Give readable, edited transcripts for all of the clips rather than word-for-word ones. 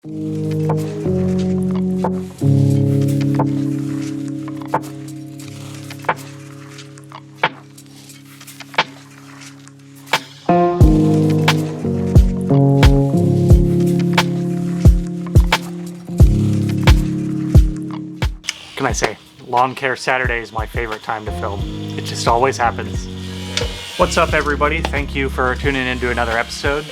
Can I say, Lawn Care Saturday is my favorite time to film. It just always happens. What's up everybody? Thank you for tuning in to another episode.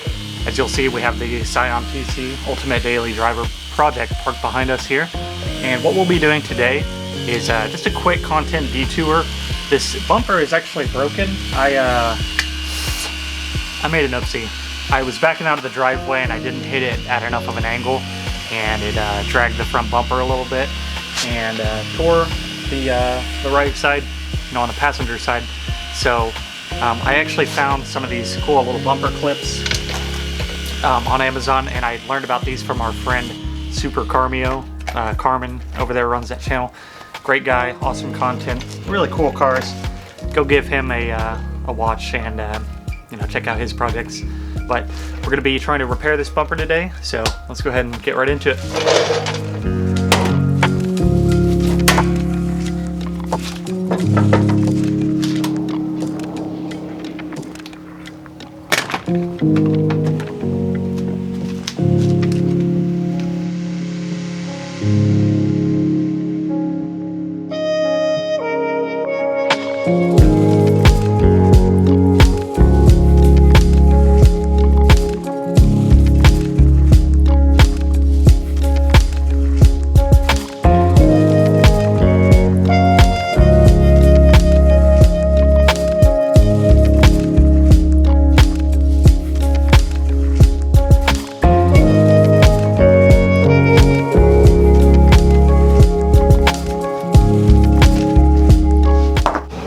As you'll see, we have the Scion TC Ultimate Daily Driver project parked behind us here. And what we'll be doing today is just a quick content detour. This bumper is actually broken. I made an oopsie. I was backing out of the driveway and I didn't hit it at enough of an angle, and it dragged the front bumper a little bit and tore the right side, on the passenger side. So I actually found some of these cool little bumper clips on Amazon, and I learned about these from our friend Super Carmio. Carmen over there runs that channel. Great guy, awesome content, really cool cars. Go give him a watch and check out his projects. But we're going to be trying to repair this bumper today, so let's go ahead and get right into it.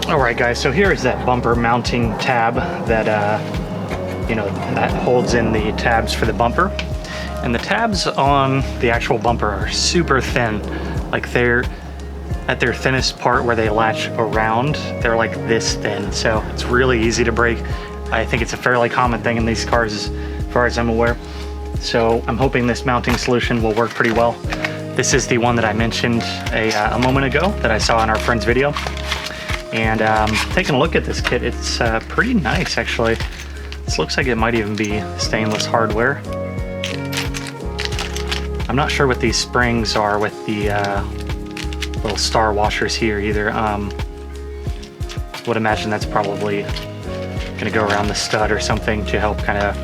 Alright guys, so here is that bumper mounting tab that that holds in the tabs for the bumper. And the tabs on the actual bumper are super thin. Like they're at their thinnest part where they latch around, they're like this thin. So it's really easy to break. I think it's a fairly common thing in these cars as far as I'm aware. So I'm hoping this mounting solution will work pretty well. This is the one that I mentioned a moment ago that I saw in our friend's video. And taking a look at this kit, it's pretty nice actually. This looks like it might even be stainless hardware. I'm not sure what these springs are with the little star washers here either. Would imagine that's probably gonna go around the stud or something to help kind of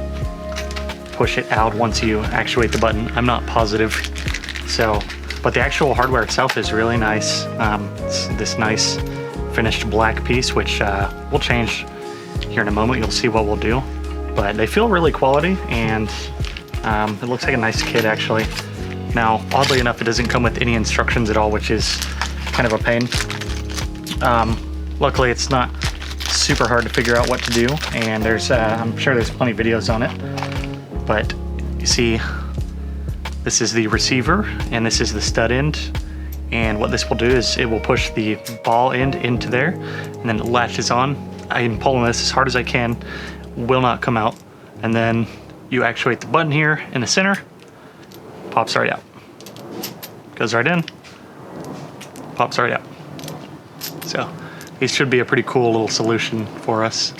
push it out once you actuate the button. I'm not positive. So, but the actual hardware itself is really nice. It's this nice finished black piece, which we'll change here in a moment. You'll see what we'll do, but they feel really quality, and it looks like a nice kit actually. Now oddly enough, it doesn't come with any instructions at all, which is kind of a pain. Luckily it's not super hard to figure out what to do, and there's I'm sure there's plenty of videos on it. But you see, this is the receiver and this is the stud end. And what this will do is it will push the ball end into there, and then it latches on. I'm pulling this as hard as I can, will not come out. And then you actuate the button here in the center, pops right out. Goes right in, pops right out. So these should be a pretty cool little solution for us.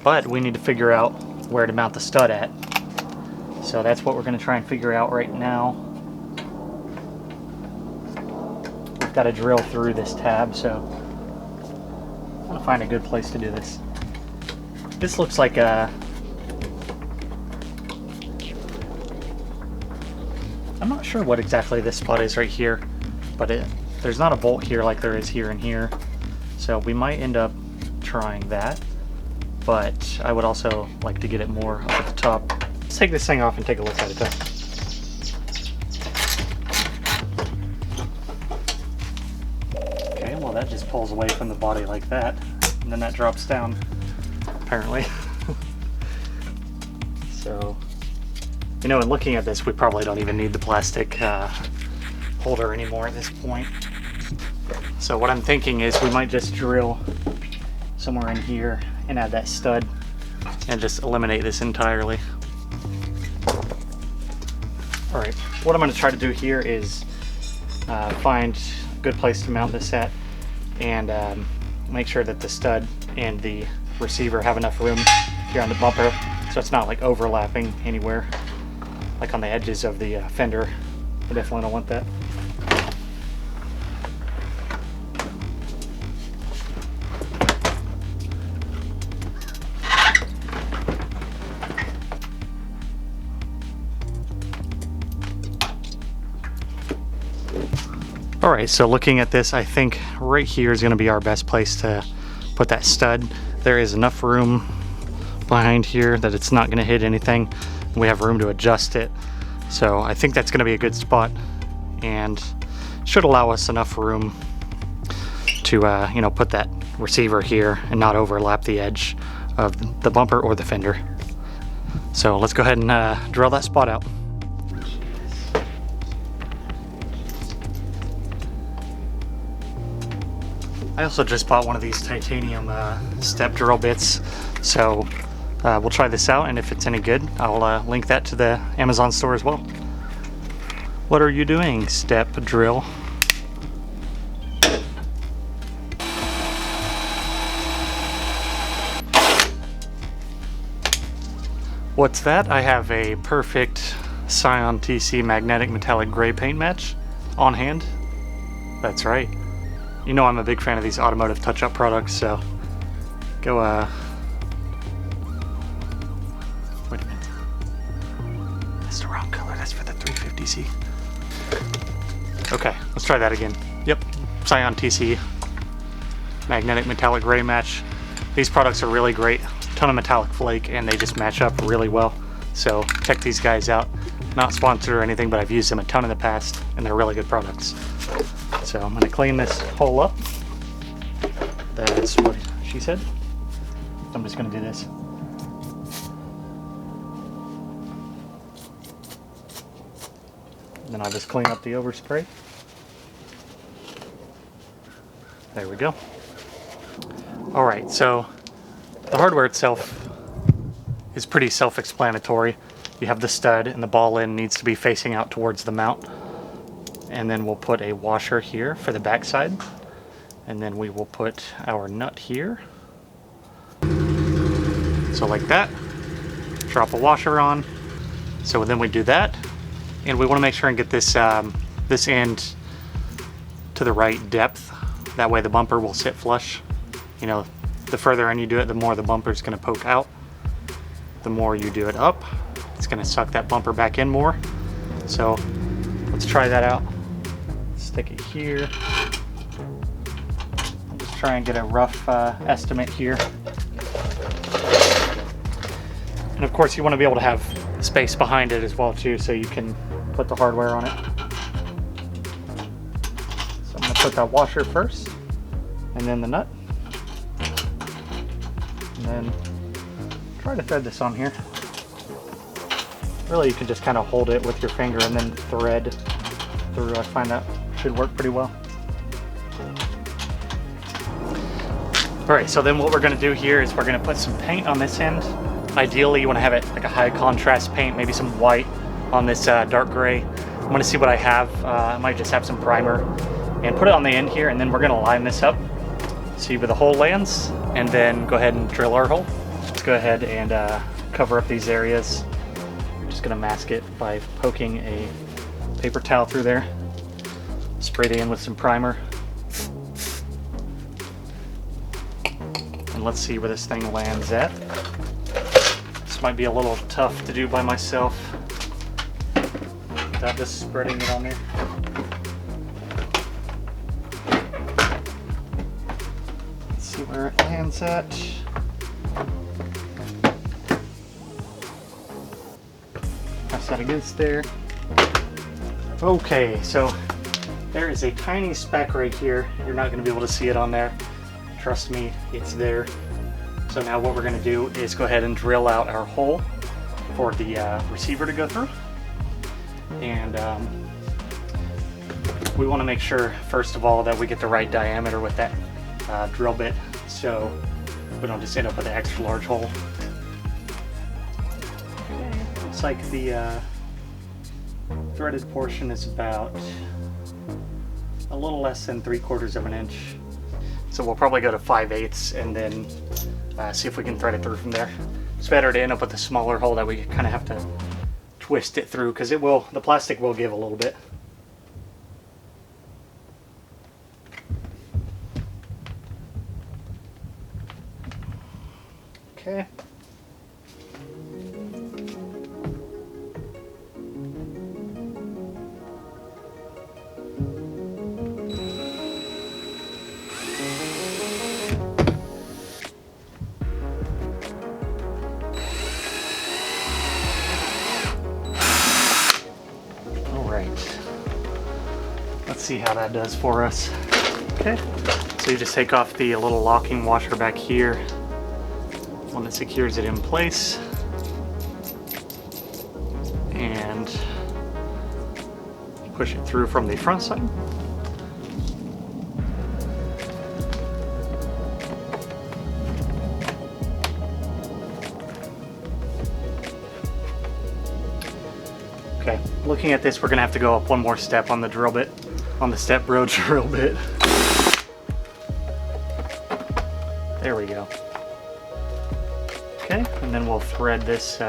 But we need to figure out where to mount the stud at. So that's what we're going to try and figure out right now. Got to drill through this tab, so I want to find a good place to do this. This looks like a... I'm not sure what exactly this spot is right here, but there's not a bolt here like there is here and here, so we might end up trying that, but I would also like to get it more up at the top. Let's take this thing off and take a look at it though. That just pulls away from the body like that, and then that drops down apparently. So, in looking at this, we probably don't even need the plastic holder anymore at this point. So what I'm thinking is we might just drill somewhere in here and add that stud and just eliminate this entirely. All right, what I'm going to try to do here is find a good place to mount this at, and make sure that the stud and the receiver have enough room here on the bumper, so it's not like overlapping anywhere, like on the edges of the fender. I definitely don't want that. Alright, so looking at this, I think right here is going to be our best place to put that stud. There is enough room behind here that it's not going to hit anything. We have room to adjust it. So I think that's going to be a good spot, and should allow us enough room to you know, put that receiver here and not overlap the edge of the bumper or the fender. So let's go ahead and drill that spot out. I also just bought one of these titanium step drill bits, so we'll try this out, and if it's any good, I'll link that to the Amazon store as well. What are you doing, step drill? What's that? I have a perfect Scion TC magnetic metallic gray paint match on hand. That's right. You know I'm a big fan of these automotive touch-up products, so go, wait a minute. That's the wrong color, that's for the 350Z. Okay, let's try that again. Yep, Scion TC magnetic metallic gray match. These products are really great, ton of metallic flake, and they just match up really well. So check these guys out. Not sponsored or anything, but I've used them a ton in the past, and they're really good products. So I'm going to clean this hole up. That's what she said. I'm just going to do this. Then I'll just clean up the overspray. There we go. Alright, so the hardware itself is pretty self-explanatory. You have the stud, and the ball end needs to be facing out towards the mount. And then we'll put a washer here for the back side, and then we will put our nut here. So like that. Drop a washer on. So then we do that, and we want to make sure and get this this end to the right depth. That way the bumper will sit flush. You know, the further in you do it, the more the bumper is going to poke out. The more you do it up, it's going to suck that bumper back in more. So let's try that out. Stick it here. I'll just try and get a rough estimate here. And of course you want to be able to have space behind it as well too, so you can put the hardware on it. So I'm going to put that washer first, and then the nut. And then try to thread this on here. Really, you can just kind of hold it with your finger and then thread through. I find that should work pretty well. Alright, so then what we're going to do here is we're going to put some paint on this end. Ideally, you want to have it like a high contrast paint, maybe some white on this dark gray. I'm going to see what I have. I might just have some primer and put it on the end here, and then we're going to line this up, see where the hole lands, and then go ahead and drill our hole. Let's go ahead and cover up these areas. I'm just going to mask it by poking a paper towel through there. Spray it in with some primer. And let's see where this thing lands at. This might be a little tough to do by myself without just spreading it on there. Let's see where it lands at. Press that against there. Okay, so there is a tiny speck right here. You're not going to be able to see it on there. Trust me, it's there. So now what we're going to do is go ahead and drill out our hole for the receiver to go through. And we want to make sure, first of all, that we get the right diameter with that drill bit, so we don't just end up with an extra large hole. Okay, looks like the threaded portion is about a little less than 3/4 of an inch. So we'll probably go to 5/8 and then see if we can thread it through from there. It's better to end up with a smaller hole that we kind of have to twist it through, because the plastic will give a little bit. Okay. Let's see how that does for us. Okay, so you just take off the little locking washer back here, one that secures it in place, and push it through from the front side. Okay, looking at this, we're gonna have to go up one more step on the drill bit, on the step bro drill bit. There we go. Okay, and then we'll thread this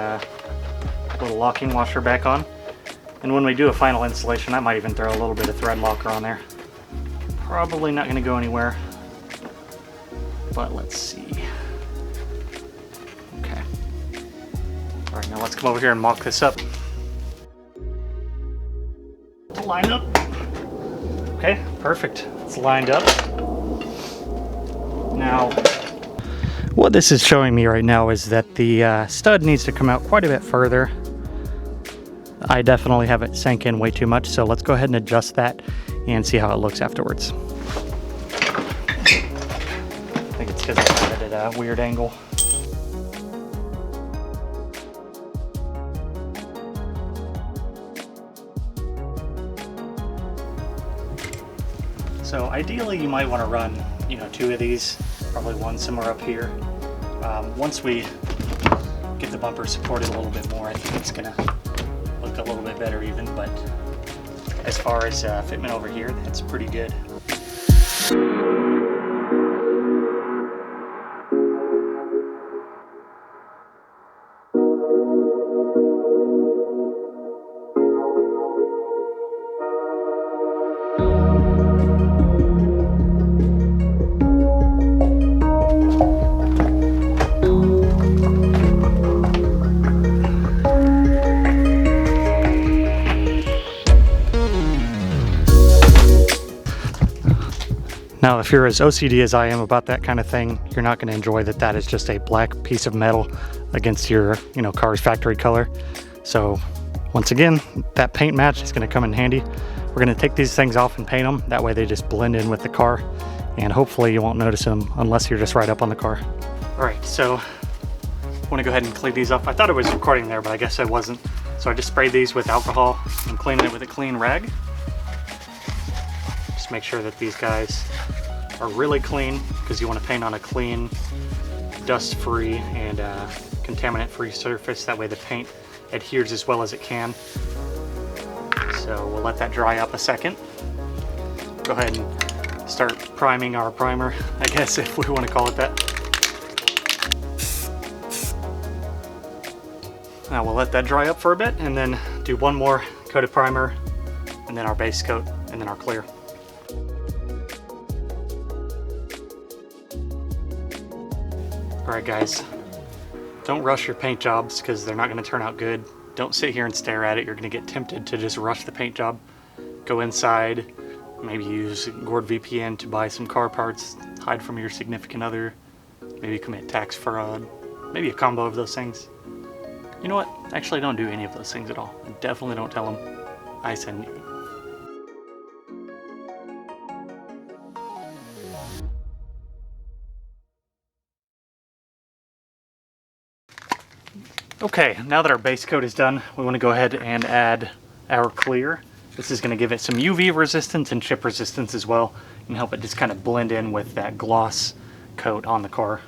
little locking washer back on. And when we do a final installation, I might even throw a little bit of thread locker on there. Probably not gonna go anywhere, but let's see. Okay. All right, now let's come over here and mock this up. Line up. Okay, perfect. It's lined up. Now, what this is showing me right now is that the stud needs to come out quite a bit further. I definitely have it sank in way too much, so let's go ahead and adjust that and see how it looks afterwards. I think it's because I have it at a weird angle. So ideally you might want to run, 2 of these, probably one somewhere up here. Once we get the bumper supported a little bit more, I think it's gonna look a little bit better even, but as far as fitment over here, that's pretty good. Now, if you're as OCD as I am about that kind of thing, you're not going to enjoy that that is just a black piece of metal against your, car's factory color. So once again, that paint match is going to come in handy. We're going to take these things off and paint them. That way they just blend in with the car, and hopefully you won't notice them unless you're just right up on the car. All right, so I want to go ahead and clean these off. I thought it was recording there, but I guess I wasn't. So I just sprayed these with alcohol and cleaning it with a clean rag. Just make sure that these guys are really clean, because you want to paint on a clean, dust-free and contaminant-free surface. That way the paint adheres as well as it can. So we'll let that dry up a second. Go ahead and start priming our primer, I guess, if we want to call it that. Now we'll let that dry up for a bit and then do one more coat of primer, and then our base coat, and then our clear. Alright guys, don't rush your paint jobs, because they're not going to turn out good. Don't sit here and stare at it. You're going to get tempted to just rush the paint job. Go inside, maybe use NordVPN to buy some car parts, hide from your significant other, maybe commit tax fraud, maybe a combo of those things. You know what? Actually, don't do any of those things at all. And definitely don't tell them I sent you. Okay, now that our base coat is done, we want to go ahead and add our clear. This is going to give it some UV resistance and chip resistance as well, and help it just kind of blend in with that gloss coat on the car.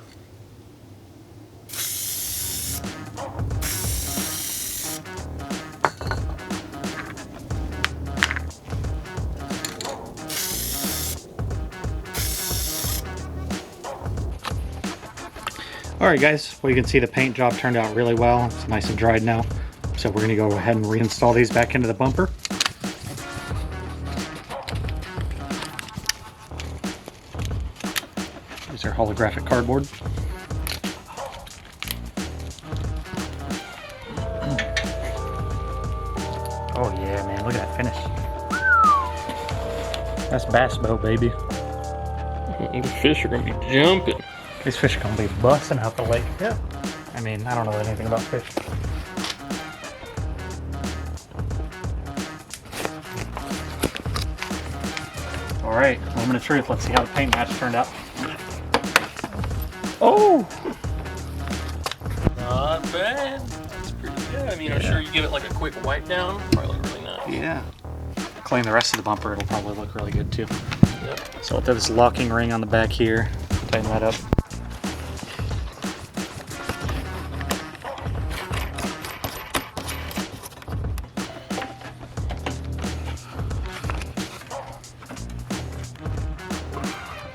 Alright guys, well you can see the paint job turned out really well. It's nice and dried now. So we're going to go ahead and reinstall these back into the bumper. Here's our holographic cardboard. Oh yeah, man, look at that finish. That's bass boat, baby. The fish are gonna be jumping. These fish are gonna be busting out the lake. Yeah. I mean, I don't know anything about fish. All right, moment of truth. Let's see how the paint match turned out. Oh! Not bad. That's pretty good. I mean, I'm sure you give it like a quick wipe down. Probably look really nice. Yeah. Clean the rest of the bumper, it'll probably look really good too. Yep. So I'll throw this locking ring on the back here, tighten that up.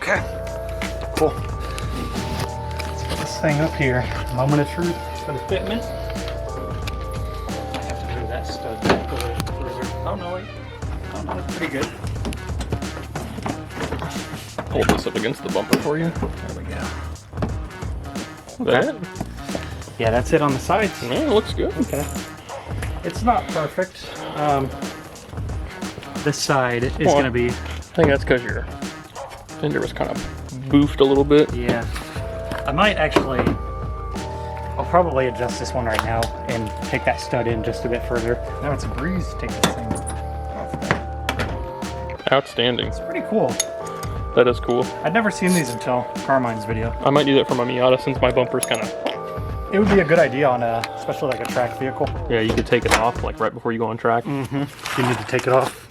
Okay, cool. Let's put this thing up here. Moment of truth for the fitment. I have to move that stud back a little further. Oh no, wait. Oh no, it's pretty good. Hold this up against the bumper for you. There we go. Is that it? Yeah, that's it on the sides. Yeah, it looks good. Okay. It's not perfect. This side is going to be... I think that's because your fender was kind of boofed a little bit. Yeah. I might actually... I'll probably adjust this one right now and take that stud in just a bit further. Now it's a breeze to take this thing off. Outstanding. It's pretty cool. That is cool. I'd never seen these until Carmine's video. I might do that for my Miata since my bumper's kind of... It would be a good idea on a, especially like a track vehicle. Yeah, you could take it off like right before you go on track. Mm-hmm. You need to take it off,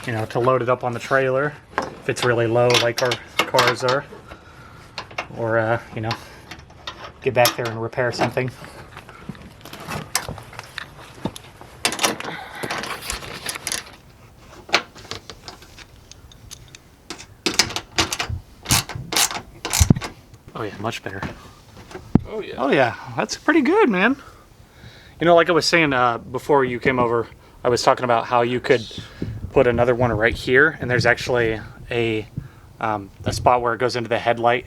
you know, to load it up on the trailer if it's really low like our cars are. Or, you know, get back there and repair something. Oh yeah, much better. Oh yeah. Oh yeah, that's pretty good, man. You know, like I was saying before you came over, I was talking about how you could put another one right here, and there's actually a spot where it goes into the headlight,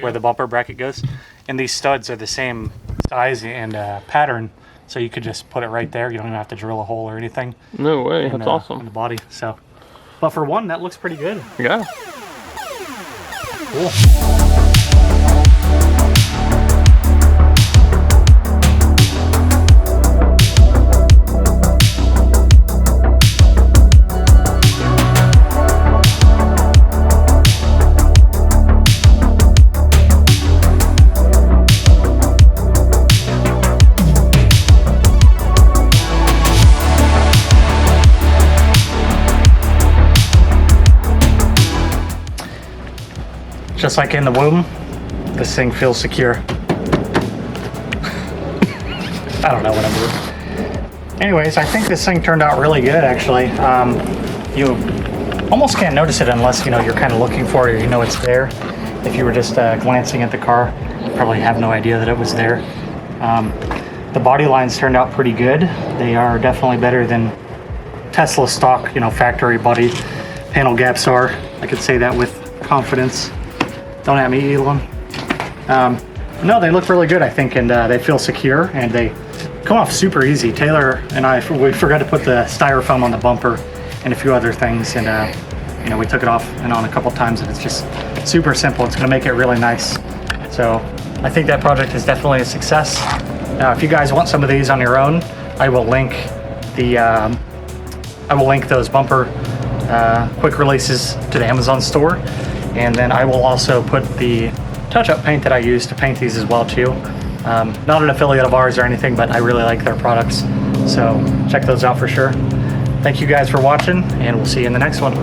where the bumper bracket goes. And these studs are the same size and pattern, so you could just put it right there. You don't even have to drill a hole or anything. No way, that's awesome. In the body, so. But for one, that looks pretty good. Yeah. Cool. Just like in the womb, this thing feels secure. I don't know what I'm doing. Anyways, I think this thing turned out really good, actually. You almost can't notice it unless, you know, you're kind of looking for it or you know it's there. If you were just glancing at the car, you'd probably have no idea that it was there. The body lines turned out pretty good. They are definitely better than Tesla stock, you know, factory body panel gaps are. I could say that with confidence. Don't at me, Elon. No, they look really good, I think, and they feel secure, and they come off super easy. Taylor and we forgot to put the styrofoam on the bumper and a few other things, and you know, we took it off and on a couple times, and it's just super simple. It's going to make it really nice. So I think that project is definitely a success. Now, if you guys want some of these on your own, I will link those bumper quick releases to the Amazon store. And then I will also put the touch-up paint that I use to paint these as well too. Not an affiliate of ours or anything, but I really like their products. So check those out for sure. Thank you guys for watching, and we'll see you in the next one.